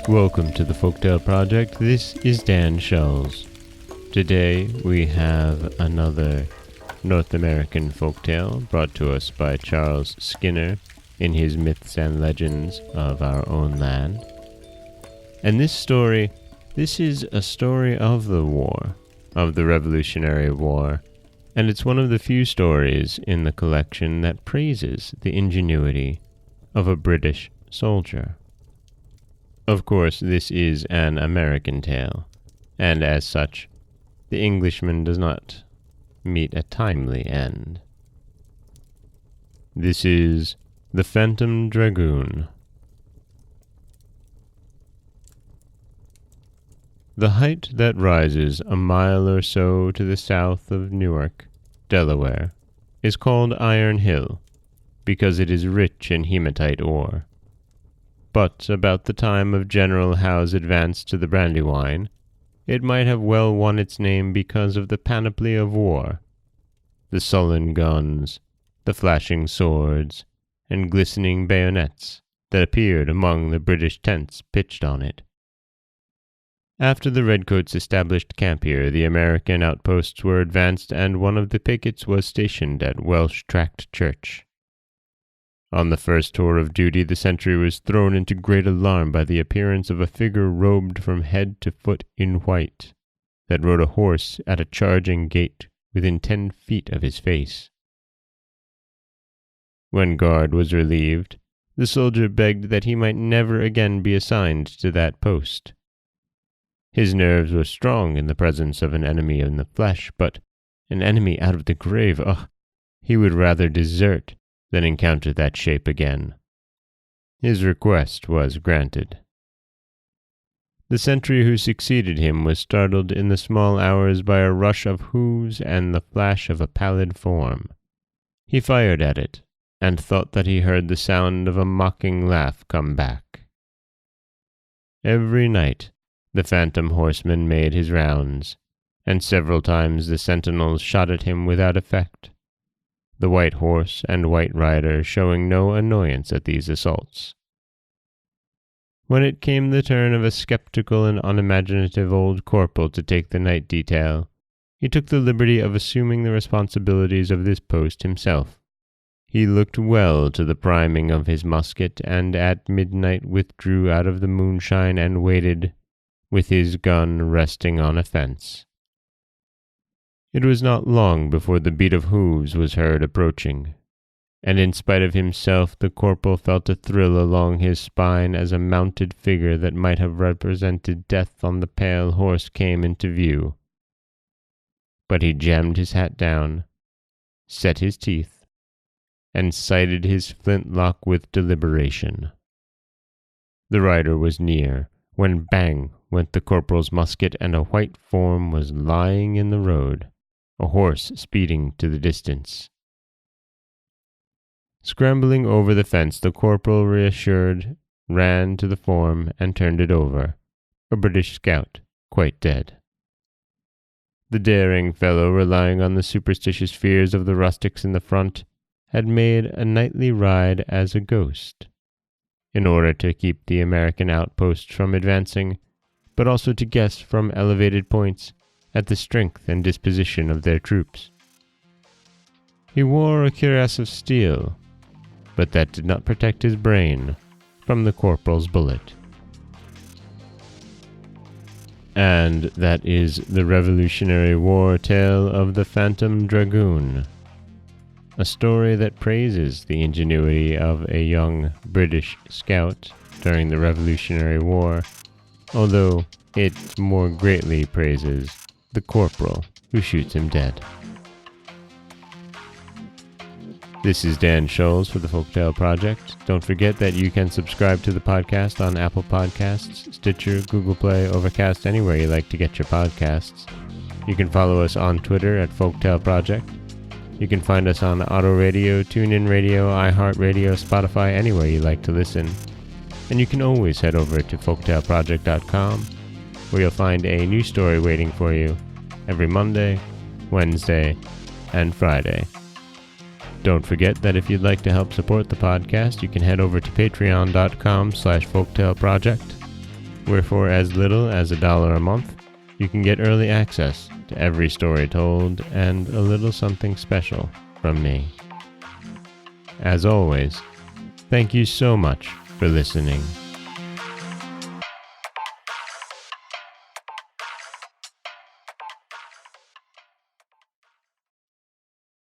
Welcome to the Folktale Project. This is Dan Schulz. Today we have another North American folktale brought to us by Charles Skinner in his Myths and Legends of Our Own Land. And this is a story of the war, of the Revolutionary War, and it's one of the few stories in the collection that praises the ingenuity of a British soldier. Of course, this is an American tale, and as such, the Englishman does not meet a timely end. This is the Phantom Dragoon. The height that rises a mile or so to the south of Newark, Delaware, is called Iron Hill, because it is rich in hematite ore. But about the time of General Howe's advance to the Brandywine, it might have well won its name because of the panoply of war, the sullen guns, the flashing swords, and glistening bayonets that appeared among the British tents pitched on it. After the Redcoats established camp here, the American outposts were advanced, and one of the pickets was stationed at Welsh Tract Church. On the first tour of duty, the sentry was thrown into great alarm by the appearance of a figure robed from head to foot in white, that rode a horse at a charging gait within 10 feet of his face. When guard was relieved, the soldier begged that he might never again be assigned to that post. His nerves were strong in the presence of an enemy in the flesh, but an enemy out of the grave, he would rather desert than encounter that shape again. His request was granted. The sentry who succeeded him was startled in the small hours by a rush of hooves and the flash of a pallid form. He fired at it, and thought that he heard the sound of a mocking laugh come back. Every night the phantom horseman made his rounds, and several times the sentinels shot at him without effect, the white horse and white rider showing no annoyance at these assaults. When it came the turn of a skeptical and unimaginative old corporal to take the night detail, he took the liberty of assuming the responsibilities of this post himself. He looked well to the priming of his musket, and at midnight withdrew out of the moonshine and waited, with his gun resting on a fence. It was not long before the beat of hooves was heard approaching, and in spite of himself the corporal felt a thrill along his spine as a mounted figure that might have represented death on the pale horse came into view. But he jammed his hat down, set his teeth, and sighted his flintlock with deliberation. The rider was near, when bang went the corporal's musket, and a white form was lying in the road, a horse speeding to the distance. Scrambling over the fence, the corporal, reassured, ran to the form and turned it over, a British scout, quite dead. The daring fellow, relying on the superstitious fears of the rustics in the front, had made a nightly ride as a ghost, in order to keep the American outposts from advancing, but also to guess from elevated points at the strength and disposition of their troops. He wore a cuirass of steel, but that did not protect his brain from the corporal's bullet. And that is the Revolutionary War tale of the Phantom Dragoon, a story that praises the ingenuity of a young British scout during the Revolutionary War, although it more greatly praises the corporal who shoots him dead. This is Dan Schulz for the Folktale Project. Don't forget that you can subscribe to the podcast on Apple Podcasts, Stitcher, Google Play, Overcast, anywhere you like to get your podcasts. You can follow us on Twitter at Folktale Project. You can find us on Auto Radio, TuneIn Radio, iHeartRadio, Spotify, anywhere you like to listen. And you can always head over to folktaleproject.com, where you'll find a new story waiting for you every Monday, Wednesday, and Friday. Don't forget that if you'd like to help support the podcast, you can head over to patreon.com/folktaleproject, where for as little as $1 a month, you can get early access to every story told and a little something special from me. As always, thank you so much for listening.